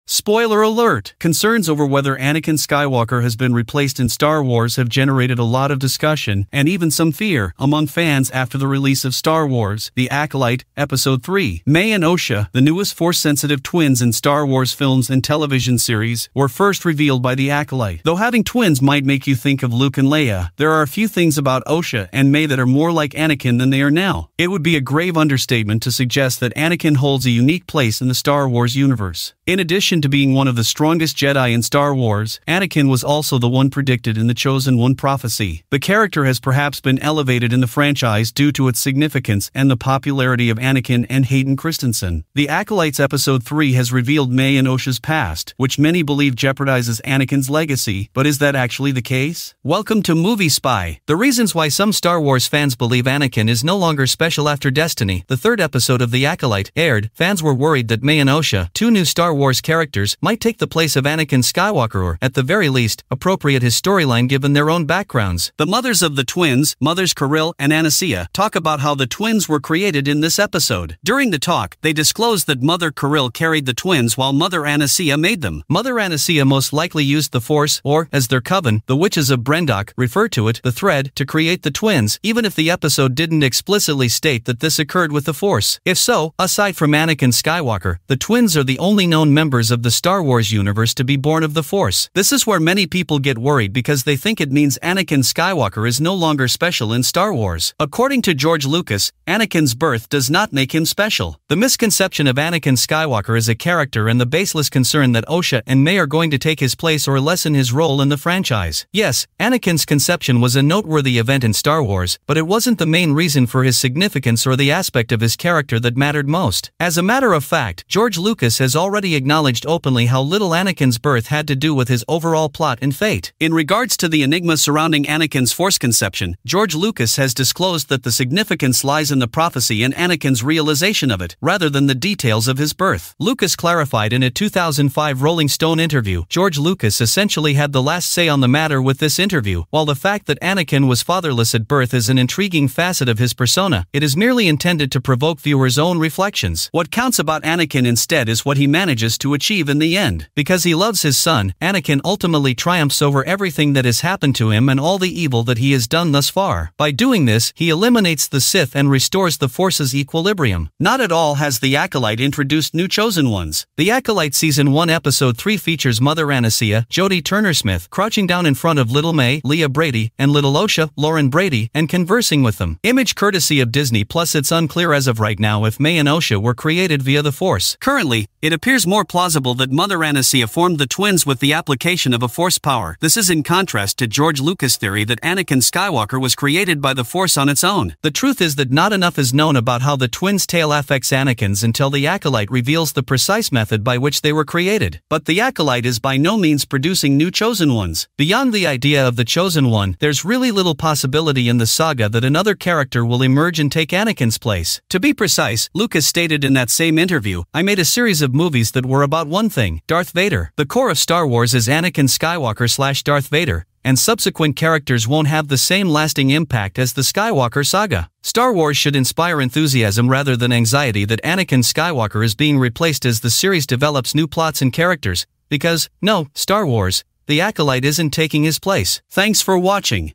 Spoiler alert! Concerns over whether Anakin Skywalker has been replaced in Star Wars have generated a lot of discussion and even some fear among fans after the release of Star Wars: The Acolyte, Episode III. Mae and Osha, the newest Force-sensitive twins in Star Wars films and television series, were first revealed by The Acolyte. Though having twins might make you think of Luke and Leia, there are a few things about Osha and Mae that are more like Anakin than they are now. It would be a grave understatement to suggest that Anakin holds a unique place in the Star Wars universe. In addition to being one of the strongest Jedi in Star Wars, Anakin was also the one predicted in the Chosen One prophecy. The character has perhaps been elevated in the franchise due to its significance and the popularity of Anakin and Hayden Christensen. The Acolyte's Episode III has revealed Mae and Osha's past, which many believe jeopardizes Anakin's legacy, but is that actually the case? Welcome to Movie Spy. The reasons why some Star Wars fans believe Anakin is no longer special after Destiny, the third episode of The Acolyte, aired. Fans were worried that Mae and Osha, two new Star Wars characters, might take the place of Anakin Skywalker or, at the very least, appropriate his storyline given their own backgrounds. The mothers of the twins, Mothers Kirill and Anasia, talk about how the twins were created in this episode. During the talk, they disclosed that Mother Kirill carried the twins while Mother Anasia made them. Mother Anasia most likely used the Force, or, as their coven, the Witches of Brendok, refer to it, the thread, to create the twins, even if the episode didn't explicitly state that this occurred with the Force. If so, aside from Anakin Skywalker, the twins are the only known members of the Star Wars universe to be born of the Force. This is where many people get worried because they think it means Anakin Skywalker is no longer special in Star Wars. According to George Lucas, Anakin's birth does not make him special. The misconception of Anakin Skywalker as a character and the baseless concern that Osha and Mae are going to take his place or lessen his role in the franchise. Yes, Anakin's conception was a noteworthy event in Star Wars, but it wasn't the main reason for his significance or the aspect of his character that mattered most. As a matter of fact, George Lucas has already acknowledged openly how little Anakin's birth had to do with his overall plot and fate. In regards to the enigma surrounding Anakin's Force conception, George Lucas has disclosed that the significance lies in the prophecy and Anakin's realization of it, rather than the details of his birth. Lucas clarified in a 2005 Rolling Stone interview. George Lucas essentially had the last say on the matter with this interview. While the fact that Anakin was fatherless at birth is an intriguing facet of his persona, it is merely intended to provoke viewers' own reflections. What counts about Anakin instead is what he manages to achieve in the end. Because he loves his son, Anakin ultimately triumphs over everything that has happened to him and all the evil that he has done thus far. By doing this, he eliminates the Sith and restores the Force's equilibrium. Not at all has The Acolyte introduced new Chosen Ones. The Acolyte Season 1 Episode 3 features Mother Anasia, Jodie Turner-Smith, crouching down in front of Little Mae, Leah Brady, and Little Osha, Lauren Brady, and conversing with them. Image courtesy of Disney, plus it's unclear as of right now if Mae and Osha were created via the Force. Currently, it appears more plausible that Mother Anasia formed the twins with the application of a Force power. This is in contrast to George Lucas' theory that Anakin Skywalker was created by the Force on its own. The truth is that not enough is known about how the twins' tale affects Anakin's until the Acolyte reveals the precise method by which they were created. But the Acolyte is by no means producing new Chosen Ones. Beyond the idea of the Chosen One, there's really little possibility in the saga that another character will emerge and take Anakin's place. To be precise, Lucas stated in that same interview, "I made a series of movies that were about one thing: Darth Vader. The core of Star Wars is Anakin Skywalker/Darth Vader, and subsequent characters won't have the same lasting impact as the Skywalker saga. Star Wars should inspire enthusiasm rather than anxiety that Anakin Skywalker is being replaced as the series develops new plots and characters, because, no, Star Wars, The Acolyte isn't taking his place." Thanks for watching.